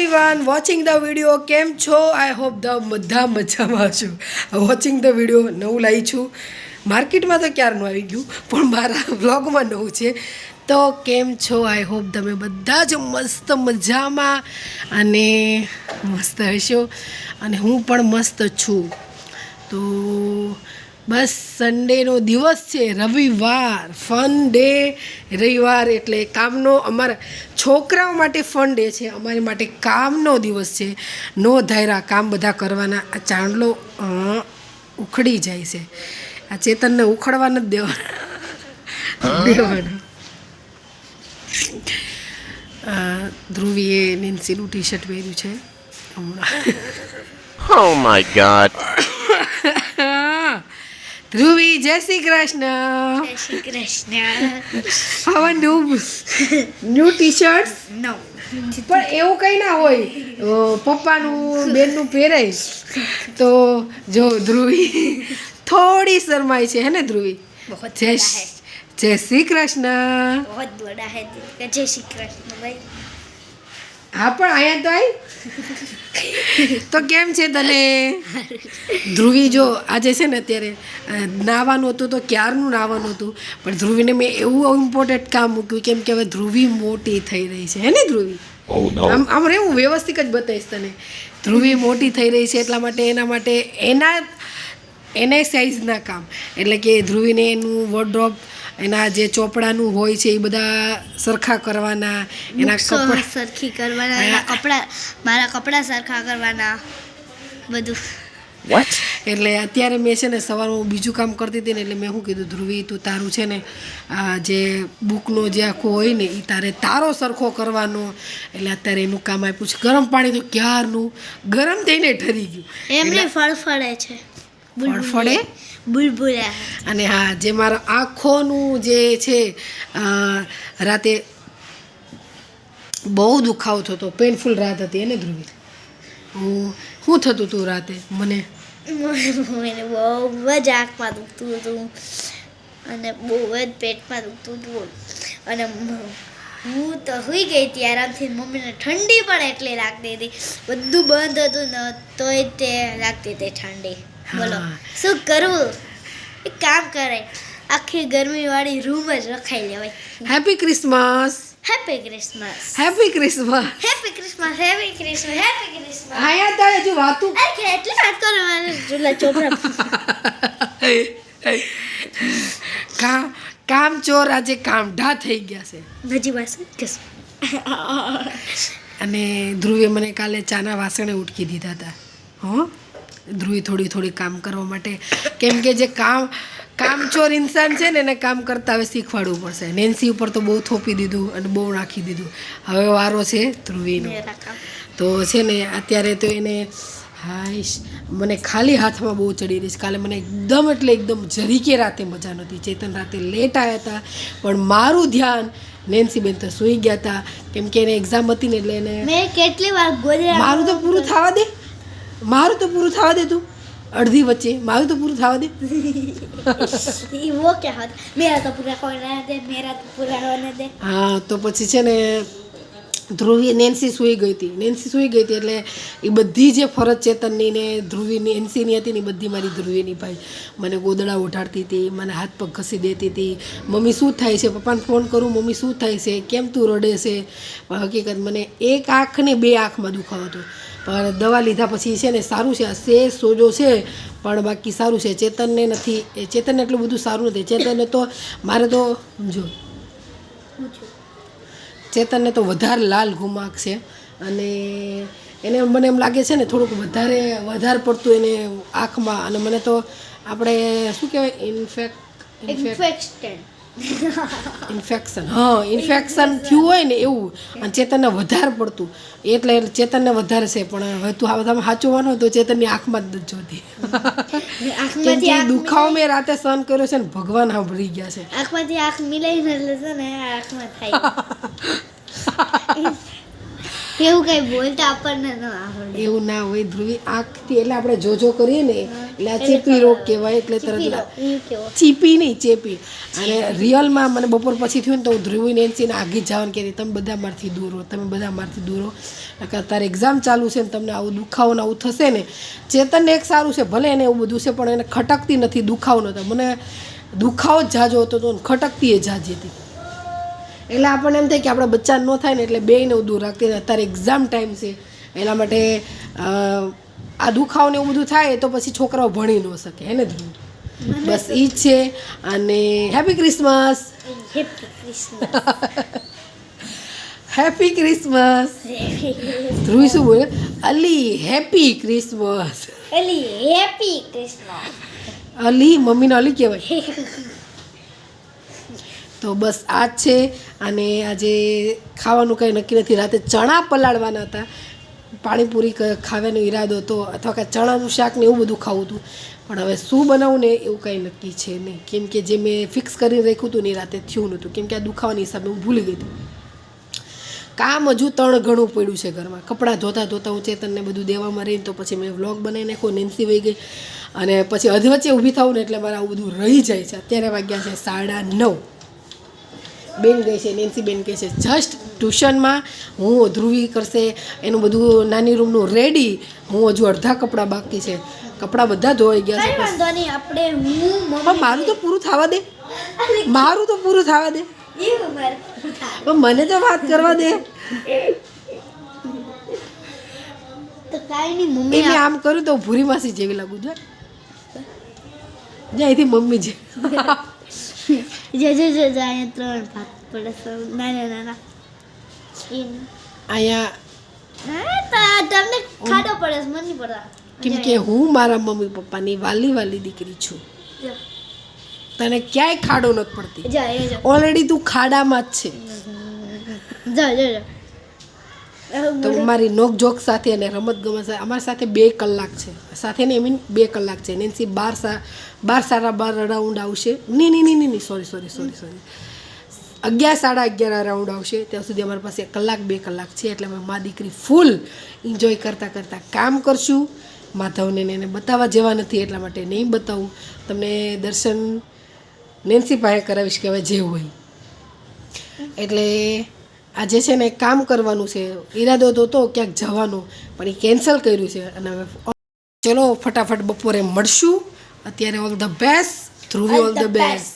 Everyone watching the video કેમ છો? I hope બધા મજામાં છો. વોચિંગ ધ વિડીયો નવું લાવી છું. માર્કેટમાં તો ક્યારનું આવી ગયું પણ મારા વ્લોગમાં નવું છે. તો કેમ છો? આઈ હોપ તમે બધા જ મસ્ત મજામાં અને મસ્ત હશો અને હું પણ મસ્ત છું. તો બસ સન્ડેનો દિવસ છે, રવિવાર, ફન ડે. રવિવાર એટલે કામનો, અમારા છોકરાઓ માટે ફન ડે છે, અમારી માટે કામનો દિવસ છે. નો ધાયરા કામ બધા કરવાના. આ ચાંદલો ઉખડી જાય છે. આ ચેતનને ઉખડવા નથી દેવાનો. ધ્રુવીએ નેન્સીનું ટી શર્ટ પહેર્યું છે હમણાં. Oh my God. ધ્રુવી, જય શ્રી કૃષ્ણ. જય શ્રી કૃષ્ણ. હવે ન્યૂ ટી શર્ટ નો પણ એવું કંઈ ના હોય, પપ્પાનું બેનનું પહેરાય તો જો ધ્રુવી થોડી શરમાય છે, હે ને ધ્રુવી? बहुत જય बड़ा है, જય શ્રી કૃષ્ણ. बहुत बड़ा है. जय श्री कृष्ण भाई. હા પણ અહીંયા તો આવી તો કેમ છે તને? ધ્રુવી જો આજે છે ને અત્યારે નાવાનું હતું તો ક્યારનું નાવાનું હતું, પણ ધ્રુવીને મેં એવું ઇમ્પોર્ટન્ટ કામ મૂક્યું કેમ કે હવે ધ્રુવી મોટી થઈ રહી છે, હે ને ધ્રુવી? આમ રહેવું વ્યવસ્થિત જ બતાવીશ તને. ધ્રુવી મોટી થઈ રહી છે એટલા માટે એના સાઇઝના કામ, એટલે કે ધ્રુવીને એનું વોર્ડરોબ, એના જે ચોપડાનું હોય છે એ બધા સરખા કરવાના, એના કપડાં સરખી કરવાના, એના કપડા, મારા કપડા સરખા કરવાના, બધું. What? એટલે અત્યારે મેં છે ને સવારમાં હું બીજું કામ કરતી હતી ને, એટલે મેં શું કીધું, ધ્રુવી તું તારું છે ને આ જે બુકનો જે આખો હોય ને એ તારો સરખો કરવાનો. એટલે અત્યારે એનું કામ આપ્યું છે. ગરમ પાણી તો ક્યારનું ગરમ થઈને ઠરી ગયું. એમને ફળફળે છે, ફળફળે બુલબુલા. અને હા, જે મારા આંખોનું જે છે રાતે બહુ દુખાવો થતો, પેનફુલ રાત હતી એને ધ્રુવી. શું થતું હતું રાતે? મને મને બહુ જ આંખમાં દુખતું હતું અને બહુ જ પેટમાં દુખતું હતું અને હું તો સુઈ ગઈ હતી આરામથી. મમ્મીને ઠંડી પણ એટલી લાગતી હતી, બધું બંધ હતું ને તોય તે લાગતી હતી ઠંડી. બોલો શું કરવું? એક કામ કરે, આખી ગરમીવાળી રૂમ જ રખાઈ લેવાય. Happy Christmas. Happy Christmas. Happy Christmas. Happy Christmas. Happy Christmas. Happy Christmas. આયા તારે જો વાતું અરે કેટલી વાત કરો મારે જુલા ચોપડા. કામ ચોર આજે કામઢા થઈ ગયા છે. નજી વાસણ કસ. અને ધ્રુવે મને કાલે ચાના વાસણે ઉટકી દીધા હતા. હો, ધ્રુવી થોડી કામ કરવા માટે, કેમ કે જે કામચોર ઇન્સાન છે ને એને કામ કરતા હવે શીખવાડવું પડશે. નેન્સી ઉપર તો બહુ થોપી દીધું અને બહુ નાખી દીધું. હવે વારો છે ધ્રુવીનો. તો છે ને અત્યારે તો એને હાઈશ મને ખાલી હાથમાં બહુ ચડી રહી છે. કાલે મને એકદમ જરીકે રાતે મજા નહોતી. ચેતન રાતે લેટ આવ્યા હતા, પણ મારું ધ્યાન નેન્સીબેન તો સૂઈ ગયા હતા કેમ કે એને એક્ઝામ હતી ને, એટલે એને મેં કેટલી વાર ગોદરા. મારું તો પૂરું થવા દે તું. અડધી વચ્ચે મારું તો પૂરું થવા દે. वो क्या होता, मेरा तो पूरा होने दे, मेरा तो पूरा होने दे. હા, તો પછી છે ને ધ્રુવી નેન્સી સૂઈ ગઈ હતી એટલે એ બધી જે ફરજ ચેતનની ને ધ્રુવી નેન્સીની હતી ને એ બધી મારી ધ્રુવીની ભાઈ. મને ગોદડા ઉઠાડતી હતી, મને હાથ પગ ઘસી દેતી હતી. મમ્મી શું થાય છે? પપ્પાને ફોન કરું, મમ્મી શું થાય છે? કેમ તું રડે છે? પણ હકીકત મને એક આંખ ને બે આંખમાં દુખાવો હતો, પણ દવા લીધા પછી છે ને સારું છે. આ સે સોજો છે પણ બાકી સારું છે. ચેતનને નથી, ચેતનને એટલું બધું સારું નથી. ચેતનને તો મારે તો સમજો, ચેતનને તો વધારે લાલ ઘુમાક છે અને એને મને એમ લાગે છે ને થોડુંક વધારે પડતું એને આંખમાં. અને મને તો આપણે શું કહેવાય, ઇન્ફેક્શન થયું હોય ને એવું. અને ચેતનને વધારે પડતું એટલે ચેતનને વધારે છે. પણ હવે તું આ બધામાં સાચવવાનો તો ચેતનની આંખમાં જ નથી જોતી. કેમ કે દુખાવો મેં રાતે સહન કર્યો છે ને ભગવાન સાંભળી ગયા છે. આંખમાંથી આંખ મિલાઈને લેશે ને આંખમાં થાય. એવું કઈ બોલતા આપણને ન આવડે. એવું ના હોય ધ્રુવી. આંખથી એટલે આપણે જો કરીએ ને એટલે આ ચીપી રોગ કહેવાય. એટલે તરત ચીપી નહીં, ચેપી. અને રિયલમાં મને બપોર પછી થયું ને તો હું ધ્રુવી નેન્સીને આગી જ જવાનું કહેતી, તમે બધા મારથી દૂર હો, તમે બધા મારથી દૂર હો. તારે એક્ઝામ ચાલુ છે ને તમને આવું દુખાવો ને આવું થશે ને. ચેતનને એક સારું છે, ભલે એને એવું બધું છે પણ એને ખટકતી નથી, દુખાવો નહોતો. મને દુખાવો જ જાજો હતો તો ખટકતી એ જાજી હતી. એટલે આપણને એમ થાય કે આપણા બચ્ચા ન થાય ને એટલે બેયને દૂર રાખતી. અત્યારે એક્ઝામ ટાઈમ છે એના માટે આ દુખાવો ને એવું બધું થાય તો પછી છોકરાઓ ભણી ન શકે, હે ને ધ્રુવ? બસ એ જ છે. અને happy Christmas. Happy Christmas. Dhruv શું બોલે? Ali happy Christmas. અલી મમ્મીને અલી કહેવાય. તો બસ આ જ છે. અને આજે ખાવાનું કંઈ નક્કી નથી. રાતે ચણા પલાળવાના હતા, પાણીપુરી ખાવાનો ઈરાદો હતો, અથવા કાંઈ ચણાનું શાક ને એવું બધું ખાવું હતું. પણ હવે શું બનાવું ને એવું કાંઈ નક્કી છે નહીં, કેમ કે જે મેં ફિક્સ કરીને રાખ્યું હતું ને એ રાતે થયું નહોતું, કેમ કે આ દુખાવાની હિસાબે હું ભૂલી ગઈ હતી. કામ હજુ 3 ઘણું પડ્યું છે ઘરમાં. કપડાં ધોતા ધોતા હું ચેતનને બધું દેવામાં રહીને તો પછી મેં વ્લોગ બનાવી નાખ્યો, નેન્સી વહી ગઈ અને પછી અધવચ્ચે ઊભી થાઉં ને એટલે મારે આવું બધું રહી જાય છે. અત્યારે વાગ્યા છે 9:30. બેન ગઈ છે, નેન્સી બેન કહે છે જસ્ટ ટ્યુશનમાં. હું ધ્રુવી કરશે એનું બધું નાની રૂમનું રેડી. હું હજુ અડધા કપડાં બાકી છે, કપડાં બધા ધોવાઈ ગયા છે. પણ મારું તો પૂરું થવા દે, મારું તો પૂરું થવા દે. પણ મને તો વાત કરવા દે. એને આમ કરું તો ભૂરી માસી જેવી લાગુ જો. જ્યાં અહીંથી મમ્મી છે. કેમ કે હું મારા મમ્મી પપ્પાની વાલી વાલી દીકરી છું. તને ક્યાંય ખાડો નથી પડતી. ઓલરેડી તું ખાડામાં જ છે. તો મારી નોક જોક સાથે અને રમત ગમત સાથે અમારી સાથે 2 કલાક છે. સાથે ને મીન 2 કલાક છે. નેન્સી 12 રાઉન્ડ આવશે. નહીં સોરી 11 11:30 રાઉન્ડ આવશે. ત્યાં સુધી અમારી પાસે 1 કલાક 2 કલાક છે. એટલે અમે મા દીકરી ફૂલ એન્જોય કરતાં કરતાં કામ કરશું. માધવને એને બતાવવા જેવા નથી એટલા માટે નહીં બતાવું. તમને દર્શન નેન્સી પાસે કરાવીશ કે હવે જે હોય. એટલે આજે છે ને કામ કરવાનું છે. ઈરાદો તો હતો ક્યાંક જવાનો પણ એ કેન્સલ કર્યું છે. અને હવે ચલો ફટાફટ બપોરે મળશું. અત્યારે all the best Dhruvi, all the best.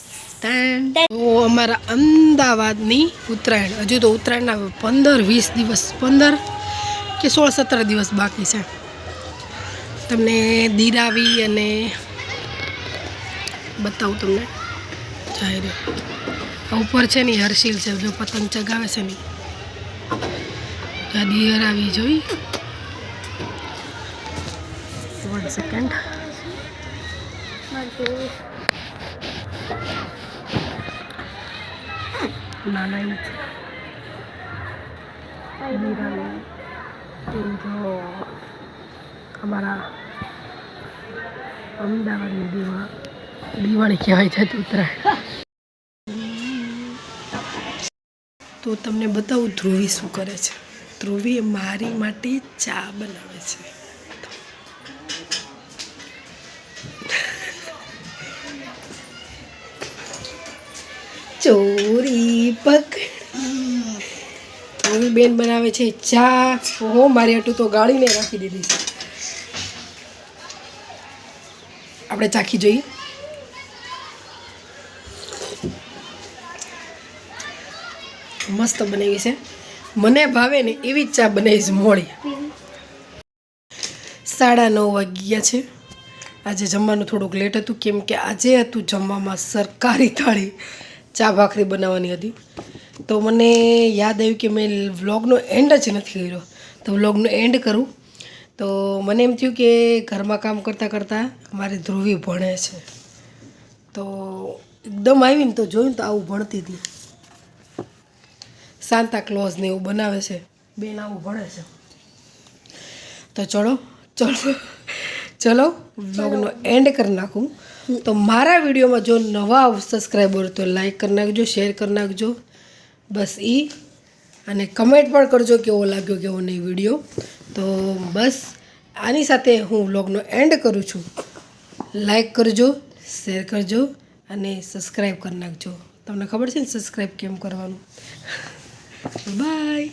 તો અમારા અમદાવાદની ઉત્તરાયણ, હજુ તો ઉત્તરાયણના 15-20 દિવસ, 15 કે 16-17 દિવસ બાકી છે. તમને દીરાવી અને બતાવું તમને જાહેર ઉપર છે ને હર્ષિલ છે, જો પતંગ ચગાવે છે ને દીરાવી જોઈ. 1 સેકન્ડ. નાના એવું છે દીરાવી જો અમારા અમદાવાદની દિવાળી કહેવાય છે ઉત્તરાયણ. તો તમને બતાવું ધ્રુવી શું કરે છે. ધ્રુવી મારી માટે ચા બનાવે છે. ચોરી પકડી ધ્રુવી બેન બનાવે છે ચા. હો મારી હાટું તો ગાળીને રાખી દીધી છે. આપણે ચાખી જોઈએ. મસ્ત બનાવી છે. મને ભાવે ને એવી જ ચા બનાવીશ મોડી. 9:30 વાગ્યા છે. આજે જમવાનું થોડુંક લેટ હતું કેમ કે આજે હતું જમવામાં સરકારી થાળી. ચા ભાખરી બનાવવાની હતી. તો મને યાદ આવ્યું કે મેં વ્લોગનો એન્ડ જ નથી કર્યો, તો વ્લોગનો એન્ડ કરું. તો મને એમ થયું કે ઘરમાં કામ કરતાં કરતાં મારે ધ્રુવી ભણે છે. તો એકદમ આવીને તો જોયું તો આવું ભણતી હતી. સાન્તા ક્લોઝ ને એવું બનાવે છે. બેન આવું ભણે છે. તો ચલો વ્લોગનો એન્ડ કરી નાખું. તો મારા વિડીયોમાં જો નવા સબસ્ક્રાઈબર તો લાઈક કરી નાખજો, શેર કરી નાખજો. બસ અને કમેન્ટ પણ કરજો કેવો લાગ્યો કેવો નહીં વિડીયો. તો બસ આની સાથે હું વ્લોગનો એન્ડ કરું છું. લાઈક કરજો, શેર કરજો અને સબસ્ક્રાઈબ કરી નાખજો. તમને ખબર છે ને સબસ્ક્રાઈબ કેમ કરવાનું. બાય.